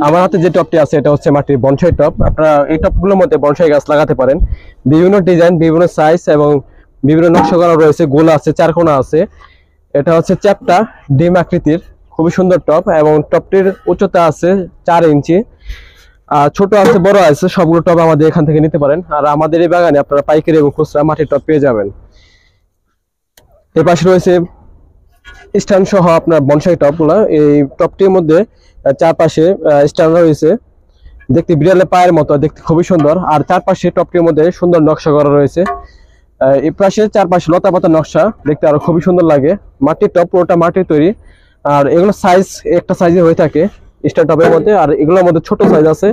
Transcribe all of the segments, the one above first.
আমার হাতে যে টপটি আছে এটা হচ্ছে মাটির বনসাই টপ। আপনারা এই টপগুলোর মধ্যে বনসাই গাছ লাগাতে পারেন। বিভিন্ন ডিজাইন, বিভিন্ন সাইজ এবং বিভিন্ন নকশা করা রয়েছে। গোল আছে, চারকোনা আছে। এটা হচ্ছে চ্যাপ্টা ডিম আকৃতির, খুবই সুন্দর টপ এবং টপটির উচ্চতা আছে 4 ইঞ্চি। আর ছোট আছে, বড় আছে, সবগুলো টপ আমাদের এখান থেকে নিতে পারেন। আর আমাদের এই বাগানে আপনারা পাইকারি এবং খুচরা মাটির টপ পেয়ে যাবেন। এর পাশে রয়েছে স্ট্যান্ড সহ আপনার বনসাই টপগুলো। এই টপটির মধ্যে চারপাশে স্ট্যান্ড রয়েছে, দেখতে বিড়ালের পায়ের মতো, দেখতে খুবই সুন্দর। আর চারপাশে টপটির মধ্যে সুন্দর নকশা করা রয়েছে। এই পাশে চারপাশে লতা পাতা নকশা, দেখতে আরো খুবই সুন্দর লাগে। মাটির টপ, পুরোটা মাটির তৈরি। আর এগুলো সাইজ একটা সাইজে হয়ে থাকে স্ট্যান্ড টপের মধ্যে। আর এগুলোর মধ্যে ছোট সাইজ আছে,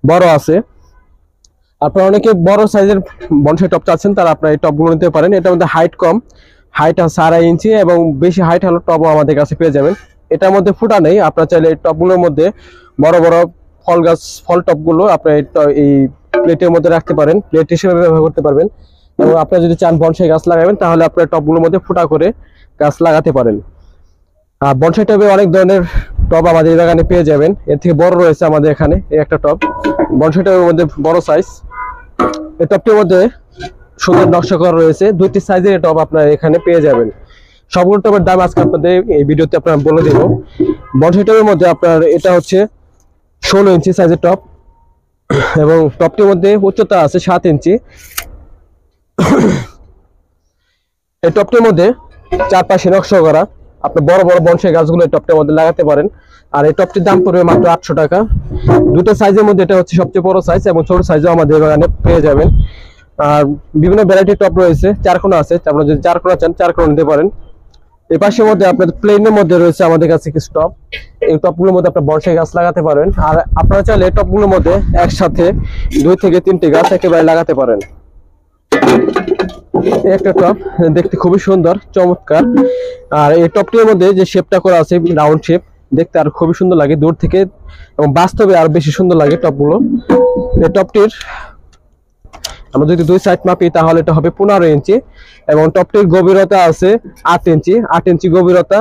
বড় আছে। আপনারা অনেকে বড় সাইজের বনসাই টপ চাচ্ছেন, তারা আপনারা এই টপগুলো নিতে পারেন। এটার মধ্যে হাইট কম, হাইট আছে 2.5 ইঞ্চি এবং বেশি হাইট হলো টপও আমাদের কাছে পেয়ে যাবেন। এটার মধ্যে ফুটা নেই। আপনারা চাইলে এই টপগুলোর মধ্যে বড় বড় ফল গাছ, ফল টপগুলো আপনার এই প্লেটের মধ্যে রাখতে পারেন, প্লেট হিসেবে ব্যবহার করতে পারবেন। এবং আপনারা যদি চান বনসাই গাছ লাগাবেন, তাহলে আপনার টপগুলোর মধ্যে ফুটা করে গাছ লাগাতে পারেন। আর বনসাই টবে অনেক ধরনের টব আমাদের এই বাগানে পেয়ে যাবেন। এর থেকে বড় রয়েছে আমাদের এখানে এই একটা টব, বনসাই টবের মধ্যে বড় সাইজ। এই টবটির মধ্যে সুন্দর নকশা করা রয়েছে, 2টি সাইজের টব আপনারা এখানে পেয়ে যাবেন। সবগুলো টবের দাম আজকে আপনাদের এই ভিডিওতে আপনারা বলে দেব। বনসাই টবের মধ্যে আপনার এটা হচ্ছে 16 ইঞ্চি সাইজের টব এবং টবটির মধ্যে উচ্চতা আছে 7 ইঞ্চি। এই টবটির মধ্যে চারপাশে নকশা করা। আপনি বড় বড় বনসাই গাছগুলো এই টপটির মধ্যে লাগাতে পারেন। আর এই টপটির দাম পড়বে মাত্র 800 টাকা। দুটো সাইজের মধ্যে এটা হচ্ছে সবচেয়ে বড় সাইজ এবং ছোট সাইজও আমাদের বাগানে পেয়ে যাবেন। আর বিভিন্ন ভ্যারাইটির টপ রয়েছে, চারকোনা আছে, আপনারা যদি চারকোনা চান চারকোনা নিতে পারেন। এই পাশের মধ্যে আপনাদের প্লেনের মধ্যে রয়েছে আমাদের কাছে কিছু টপ। এই টপগুলোর মধ্যে আপনারা বনসাই গাছ লাগাতে পারেন। আর আপনারা চাইলে এই টপগুলোর মধ্যে একসাথে 2 থেকে 3টি গাছ একেবারে লাগাতে পারেন। একটা টপ দেখতে খুবই সুন্দর, চমৎকার। আর এই টপটির মধ্যে যে শেপটা করা আছে রাউন্ড শেপ, দেখতে আর খুবই সুন্দর লাগে দূর থেকে এবং বাস্তবে আরো বেশি সুন্দর লাগে টপগুলো। এই টপটির আমরা যদি 2 সাইড মাপি তাহলে এটা হবে 15 ইঞ্চি এবং টপটির গভীরতা আছে 8 ইঞ্চি, 8 ইঞ্চি গভীরতা।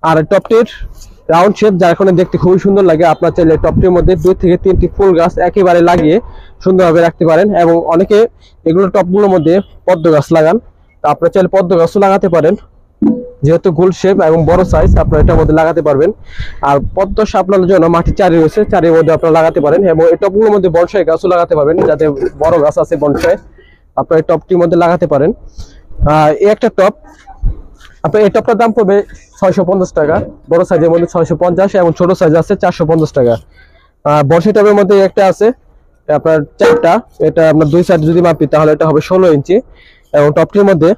আর টপটির রাউন্ড শেপ, যার কারণে দেখতে খুবই সুন্দর লাগে। আপনার চাইলে টপটির মধ্যে 2 থেকে 3টি ফুল গাছ একেবারে লাগিয়ে সুন্দরভাবে রাখতে পারেন। এবং অনেকে এগুলো টপগুলোর মধ্যে পদ্ম গাছ লাগান, তা আপনারা চাইলে পদ্ম গাছও লাগাতে পারেন। যেহেতু গোল শেপ এবং বড় সাইজ, আপনারা এটার মধ্যে লাগাতে পারবেন। আর পদ্ম সাপলানোর জন্য মাটি চারি রয়েছে, চারির মধ্যে আপনারা লাগাতে পারেন। এবং এই টপগুলোর মধ্যে বনসাই গাছও লাগাতে পারবেন, যাতে বড় গাছ আছে বনসাই, আপনারা এই টপটির মধ্যে লাগাতে পারেন। এই একটা টপ, আপনার এই টপটার দাম পড়বে 650 টাকা। বড় সাইজের মধ্যে 650 এবং ছোট সাইজ আছে 450 টাকা। বনসাই টবের মধ্যে একটা আছে আপনার চারটা, এটা আপনার 2 সাইড যদি মাপি তাহলে এটা হবে 16 ইঞ্চি এবং টপটির মধ্যে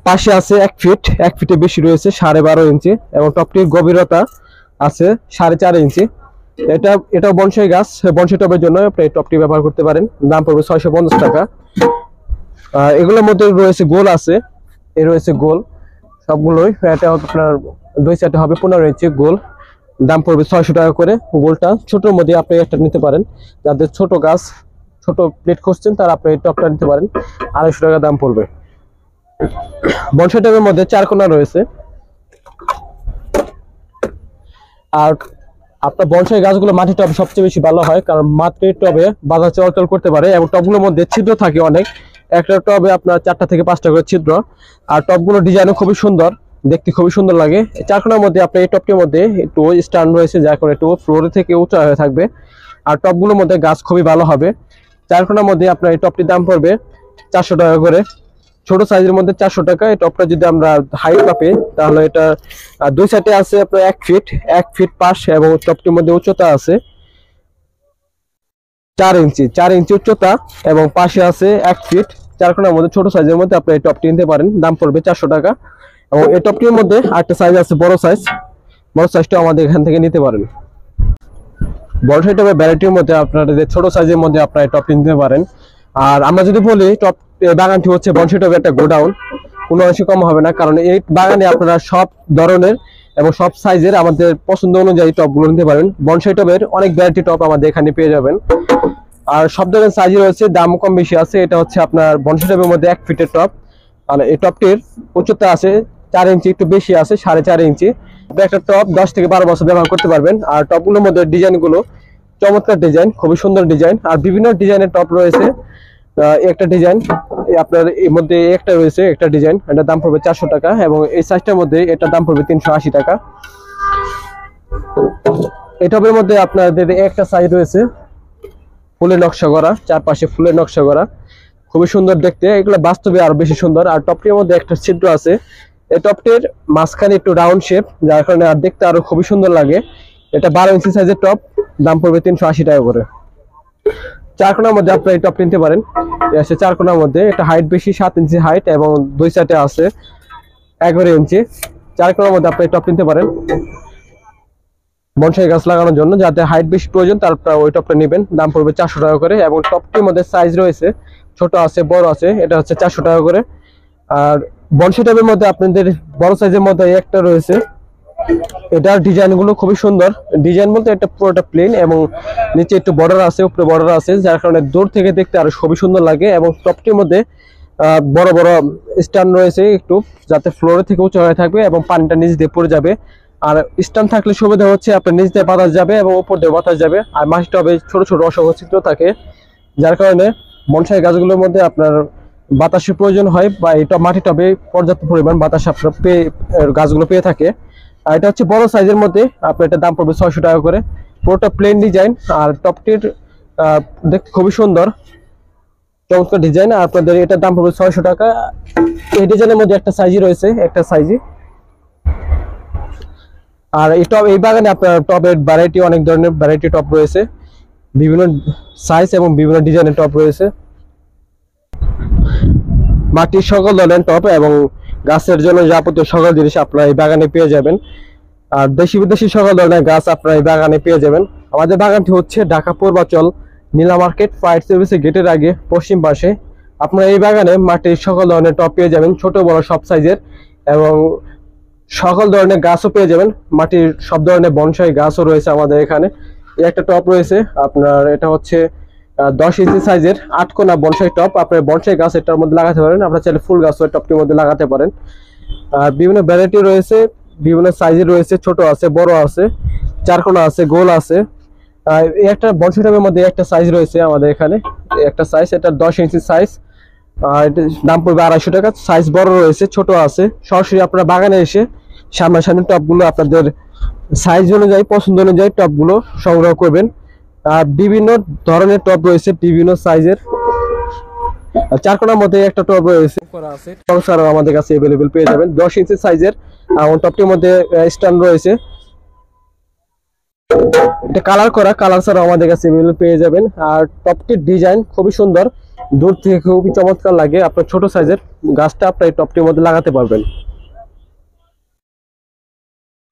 পাশে আছে 1 ফিট, 1 ফিটে বেশি রয়েছে 12.5 ইঞ্চি এবং টপটির গভীরতা আছে 4.5 ইঞ্চি। এটাও বনসাই গাছ, বনসাই টবের জন্য আপনি এই টপটি ব্যবহার করতে পারেন। দাম পড়বে 650 টাকা। এগুলোর মধ্যে রয়েছে গোল আছে, এই রয়েছে গোল সবগুলোই। এটা আপনার 2 সাইডে হবে 15 ইঞ্চি গোল, দাম পড়বে 600 টাকা করে। গোলটা ছোটোর মধ্যে আপনি একটা নিতে পারেন, যাদের ছোট গাছ, ছোট প্লেট খুঁজছেন তারা আপনি এই টপটা নিতে পারেন, 250 টাকা দাম পড়বে। বনসাই টবের মধ্যে চারকোনা রয়েছে। আর আপনার বনসাই গাছগুলো মাটির টবে সবচেয়ে বেশি ভালো হয়, কারণ মাটির টবে বাতাস চলাচল করতে পারে এবং টবগুলোর মধ্যে ছিদ্র থাকে অনেক। একটা টবে আপনার 4টা থেকে 5টা করে ছিদ্র। আর টবগুলো ডিজাইনও খুবই সুন্দর, দেখতে খুবই সুন্দর লাগে। চারকোনার মধ্যে আপনার এই টপটির মধ্যে একটু স্ট্যান্ড রয়েছে, যার কারণে একটু ফ্লোর থেকে উঁচা হয়ে থাকবে। আর টবগুলোর মধ্যে গাছ খুবই ভালো হবে। চারকোনার মধ্যে আপনার এই টপটির দাম পড়বে 400 টাকা করে। ছোট সাইজের মধ্যে 400 টাকা। এই টপটা যদি আমরা হাইট মাপি তাহলে এটা 2 সাইডে আছে আপনার 1 ফিট, 1 ফিট পাশ এবং টপটির মধ্যে উচ্চতা আছে 4 ইঞ্চি, 4 ইঞ্চি উচ্চতা এবং পাশে আছে 1 ফিট। চারকোনার মধ্যে ছোট সাইজের মধ্যে আপনি এই টপটি নিতে পারেন, দাম পড়বে 400 টাকা। এবং এই টপটির মধ্যে আরেকটা সাইজ আছে বড় সাইজ, বড় সাইজটা আমাদের এখান থেকে নিতে পারেন। বনসাই টবের ভ্যারাইটির মধ্যে আপনারা ছোট সাইজের মধ্যে আপনারা এই টপটি নিতে পারেন। আর আমরা যদি বলি টপ বাগানটি হচ্ছে বনসাই টবের একটা গোডাউন, কোনো অংশে কম হবে না, কারণ এই বাগানে আপনারা সব ধরনের এবং সব সাইজের আমাদের পছন্দ অনুযায়ী টপগুলো নিতে পারেন। বনসাই টবের অনেক ভ্যারাইটি টপ আমাদের এখানে পেয়ে যাবেন। আর সব ধরনের সাইজ রয়েছে, দাম কম বেশি আছে। এটা হচ্ছে আপনার বনসাই টবের মধ্যে 1 ফিটের টপ। আর এই টপটির উচ্চতা আছে 4 ইঞ্চি, একটু বেশি আছে 4.5 ইঞ্চি একটা টপ 10 থেকে 12 বছর ব্যবহার করতে পারবেন। আর টপগুলোর মধ্যে ডিজাইনগুলো চমৎকার ডিজাইন, খুবই সুন্দর ডিজাইন। আর বিভিন্ন ডিজাইনের টপ রয়েছে। একটা ডিজাইন আপনার এর মধ্যে একটা রয়েছে, একটা ডিজাইন, এটার দাম পড়বে 400 টাকা এবং এই সাইজটার মধ্যে এটার দাম পড়বে 380 টাকা। এই টপের মধ্যে আপনাদের একটা সাইজ রয়েছে ফুলের নকশা করা, চারপাশে ফুলের নকশা করা, খুবই সুন্দর দেখতে। এগুলো বাস্তবে আরো বেশি সুন্দর। আর টপটির মধ্যে একটা ছিদ্র আছে, এই টপটির মাঝখানে একটু রাউন্ড শেপ, যার কারণে আর দেখতে আরো খুবই সুন্দর লাগে। এটা 12 ইঞ্চি সাইজের টপ, দাম পড়বে 380 টাকা করে। চার কোণার মধ্যে আপনারা এই টপ কিনতে পারেন। আছে চার কোণার মধ্যে, এটা হাইট বেশি, 7 ইঞ্চি হাইট এবং দুই সাইডে আছে 11 ইঞ্চি। চার কোণার মধ্যে আপনারা এই টপ কিনতে পারেন বনসাই গাছ লাগানোর জন্য। যাতে হাইট বেশি প্রয়োজন তারপর ওই টপটা নেবেন, দাম পড়বে 400 টাকা করে। এবং টপটির মধ্যে সাইজ রয়েছে, ছোট আছে, বড় আছে, এটা হচ্ছে 400 টাকা করে। আর বনসাই টবের মধ্যে আপনাদের বড় সাইজের মধ্যে একটা রয়েছে, এটার ডিজাইনগুলো খুবই সুন্দর। ডিজাইন বলতে এটা পুরোটা প্লেন এবং নিচে একটু বর্ডার আছে, উপরে বর্ডার আছে, যার কারণে দূর থেকে দেখতে আরো খুবই সুন্দর লাগে। এবং টপটির মধ্যে বড় বড় স্ট্যান্ড রয়েছে একটু, যাতে ফ্লোর থেকে উঁচু হয়ে থাকবে এবং পানিটা নিচ দিয়ে পড়ে যাবে। আর স্ট্যান্ড থাকলে সুবিধা হচ্ছে আপনার নিচ দিয়ে বাতাস যাবে এবং উপর দিয়ে বাতাস যাবে। আর মাটি টবে ছোট ছোট অসংখ্য ছিদ্র থাকে, যার কারণে বনসাই গাছগুলোর মধ্যে আপনার বাতাসের প্রয়োজন হয়, বা এই মাটি টবে পর্যাপ্ত পরিমাণ বাতাস আপনার গাছগুলো পেয়ে থাকে। আর এটা হচ্ছে বড় সাইজের মধ্যে, আপনার এটার দাম পড়বে 600 টাকা করে। পুরোটা প্লেন ডিজাইন আর টপটির দেখতে খুবই সুন্দর, চমৎকার ডিজাইন। আর আপনাদের এটার দাম পড়বে 600 টাকা। এই ডিজাইনের মধ্যে একটা সাইজই রয়েছে, একটা সাইজই। আর এই টপ, এই বাগানে আপনার টপের ভ্যারাইটি, অনেক ধরনের ভ্যারাইটি টপ রয়েছে, বিভিন্ন সাইজ এবং বিভিন্ন ডিজাইনের টপ রয়েছে। মাটির সকল ধরনের টপ এবং গাছের জন্য যাবতীয় সকল জিনিস আপনারা এই বাগানে পেয়ে যাবেন। আর দেশি বিদেশি সকল ধরনের গাছ আপনারা এই বাগানে পেয়ে যাবেন। আমাদের বাগানটি হচ্ছে ঢাকা পূর্বাচল নীলা মার্কেট ফায়ার সার্ভিসের গেটের আগে পশ্চিম পাশে। আপনারা এই বাগানে মাটির সকল ধরনের টপ পেয়ে যাবেন, ছোট বড় সব সাইজের, এবং সকল ধরনের গাছও পেয়ে যাবেন। মাটির সব ধরনের বনসাই গাছও রয়েছে আমাদের এখানে। এই একটা টপ রয়েছে আপনার, এটা হচ্ছে 10 ইঞ্চি সাইজের 8 কোণা বনসাই টপ। আপনার বনসাই গাছ এটার মধ্যে লাগাতে পারেন, আপনারা চাইলে ফুল গাছ ওই টপটির মধ্যে লাগাতে পারেন। আর বিভিন্ন ভ্যারাইটি রয়েছে, বিভিন্ন সাইজের রয়েছে, ছোট আছে, বড় আছে, চার কোণা আছে, গোল আছে। এই একটা বনসাই টবের মধ্যে একটা সাইজ রয়েছে আমাদের এখানে, একটা সাইজ, এটা 10 ইঞ্চি সাইজ। এটার দাম পড়বে 250 টাকা। সাইজ বড় রয়েছে, ছোট আছে। সরাসরি আপনারা বাগানে এসে সামনাসামনি টপগুলো আপনাদের সাইজ অনুযায়ী, পছন্দ অনুযায়ী টপগুলো সংগ্রহ করবেন। আর বিভিন্ন ধরনের টপ রয়েছে, বিভিন্ন সাইজের। চার কোণার মধ্যে একটা টপ রয়েছে করা আছে, টপসারও আমাদের কাছে अवेलेबल পেয়ে যাবেন 10 ইঞ্চি সাইজের। আর টপটির মধ্যে স্ট্যান্ড রয়েছে, এটা কালার করা, কালার ছাড়াও আমাদের কাছে अवेलेबल পেয়ে যাবেন। আর টপটির ডিজাইন খুবই সুন্দর, দূর থেকে খুবই চমৎকার লাগে। আপনার ছোট সাইজের গাছটা আপনার এই টপটির মধ্যে লাগাতে পারবেন।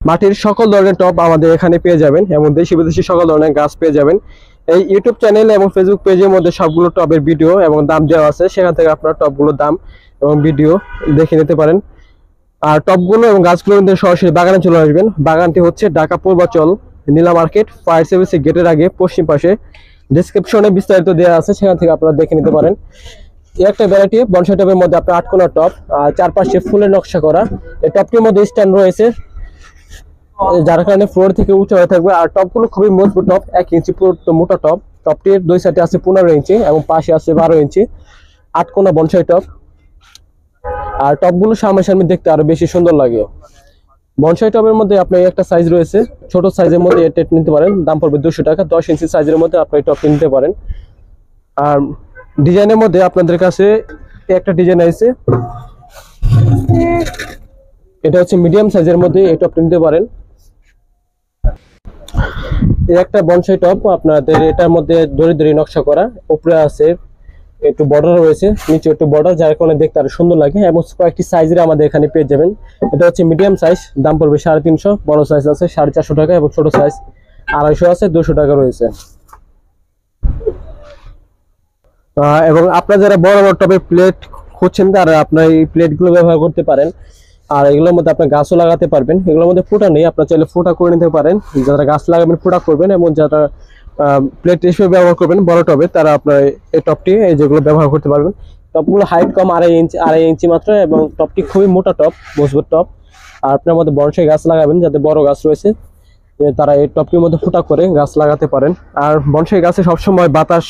মাটির সকল ধরনের টপ আমাদের এখানে পেয়ে যাবেন এবং দেশি বিদেশি সকল ধরনের গাছ পেয়ে যাবেন। এই ইউটিউব চ্যানেল এবং ফেসবুক পেজের মধ্যে সবগুলো টবের ভিডিও এবং দাম দেওয়া আছে, সেখান থেকে আপনারা টপগুলোর দাম এবং ভিডিও দেখে নিতে পারেন। আর টপগুলো এবং গাছগুলো সরাসরি বাগানে চলে আসবেন। বাগানটি হচ্ছে ঢাকা পূর্বাচল নীলা মার্কেট ফায়ার সার্ভিসের গেটের আগে পশ্চিম পাশে। ডেসক্রিপশনে বিস্তারিত দেওয়া আছে, সেখান থেকে আপনারা দেখে নিতে পারেন। এই একটা ভ্যারাইটি বনসাই টবের মধ্যে আপনার 8 কোণা টপ, আর চারপাশে ফুলের নকশা করা। এই টপটির মধ্যে স্ট্যান্ড রয়েছে, যার কারণে ফ্লোর থেকে উঁচু হয়ে থাকবে। আর টপগুলো খুবই মজবুত টপ, 1 ইঞ্চি পুরো মোটা টপ। টপটির দুই সাইডে আছে 15 ইঞ্চি এবং পাশে আছে 12 ইঞ্চি 8 কোণা বনসাই টপ। আর টপগুলো সামনাসামনি দেখতে আরো বেশি সুন্দর লাগে। বনসাই টবের মধ্যে আপনার একটা সাইজ রয়েছে, ছোট সাইজের মধ্যে এটা নিতে পারেন, দাম পড়বে 200 টাকা। 10 ইঞ্চি সাইজের মধ্যে আপনি টপ নিতে পারেন। আর ডিজাইনের মধ্যে আপনাদের কাছে একটা ডিজাইন আছে, এটা হচ্ছে মিডিয়াম সাইজের মধ্যে এই টপ নিতে পারেন। এই একটা বনসাই টপ আপনাদের, এটার মধ্যে দড়ি দড়ি নকশা করা, উপরে আছে একটু বর্ডার রয়েছে, নিচে একটু বর্ডার, যার কারণে দেখতে আরো সুন্দর লাগে। এবং কয়েকটি সাইজের আমাদের এখানে পেয়ে যাবেন। এটা হচ্ছে মিডিয়াম সাইজ, দাম পড়বে 350, বড় সাইজ আছে 450 টাকা এবং ছোট সাইজ 250 আছে, 200 টাকা রয়েছে। এবং আপনারা যারা বড় বড় টপের প্লেট খুঁজছেন তারা আপনার এই প্লেটগুলো ব্যবহার করতে পারেন। আর এগুলোর মধ্যে আপনার গাছও লাগাতে পারবেন। এগুলোর মধ্যে ফুটা নেই, আপনারা চাইলে ফুটা করে নিতে পারেন। যারা গাছ লাগাবেন ফুটা করবেন, এবং যারা প্লেট হিসেবে ব্যবহার করবেন বড় টবে, তারা আপনার এই টপটি এই যেগুলো ব্যবহার করতে পারবেন। টপগুলো হাইট কম, 2.5 ইঞ্চি মাত্র, এবং টপটি খুবই মোটা টপ, মজবুত টপ। আর আপনার মধ্যে বনসাই গাছ লাগাবেন যাতে বড় গাছ রয়েছে তারা এই টবটির মধ্যে ফুটা করে গাছ লাগাতে পারেন। আর বনসাই গাছে সবসময় বাতাস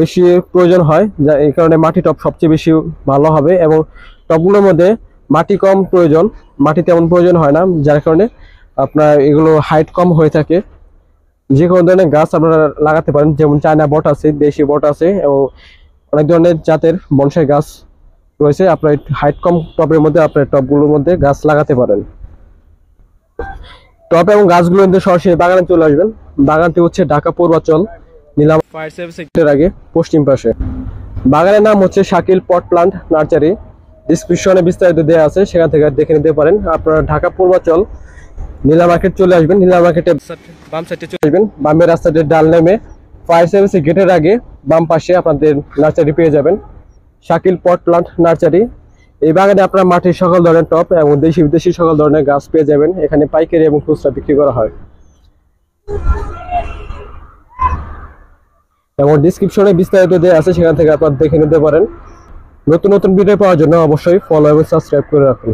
বেশি প্রয়োজন হয়, যা এই কারণে মাটি টব সবচেয়ে বেশি ভালো হবে, এবং টবগুলোর মধ্যে মাটি কম প্রয়োজন, মাটি তেমন প্রয়োজন হয় না, যার কারণে আপনার এগুলো হাইট কম হয়ে থাকে। যে কোনো ধরনের গাছ আপনারা লাগাতে পারেন, যেমন চায়না বট আছে, দেশি বট আছে, এবং অনেক ধরনের জাতের বনসাই গাছ রয়েছে। আপনার হাইট কম টবের মধ্যে আপনার টবগুলোর মধ্যে গাছ লাগাতে পারেন। টব এবং গাছগুলো কিন্তু সরাসরি বাগানে চলে আসবেন। বাগানটি হচ্ছে ঢাকা পূর্বাচল নিলাম ফায়ার সার্ভিস সেক্টরের আগে পশ্চিম পাশে। বাগানের নাম হচ্ছে শাকিল পট প্লান্ট নার্সারি। ডিসক্রিপশনে বিস্তারিত দেওয়া আছে, সেখান থেকে দেখে নিতে পারেন। আপনারা ঢাকা পূর্বাচল নীলা মার্কেট চলে আসবেন, নীলা মার্কেটে বাম সাইডে চলে আসবেন, বামের রাস্তাতে ডাল নেমে ফায়ার সার্ভিসের গেটের আগে বাম পাশে আপনাদের নার্সারি পেয়ে যাবেন, শাকিল পট প্লান্ট নার্সারি। এই বাগানে আপনার মাটির সকল ধরনের টব এবং দেশি বিদেশি সকল ধরনের গাছ পেয়ে যাবেন। এখানে পাইকারি এবং খুচরা বিক্রি করা হয়। এবং ডিসক্রিপশনে বিস্তারিত দেওয়া আছে, সেখান থেকে আপনারা দেখে নিতে পারেন। নতুন নতুন ভিডিও পাওয়ার জন্য অবশ্যই ফলো এবং সাবস্ক্রাইব করে রাখুন।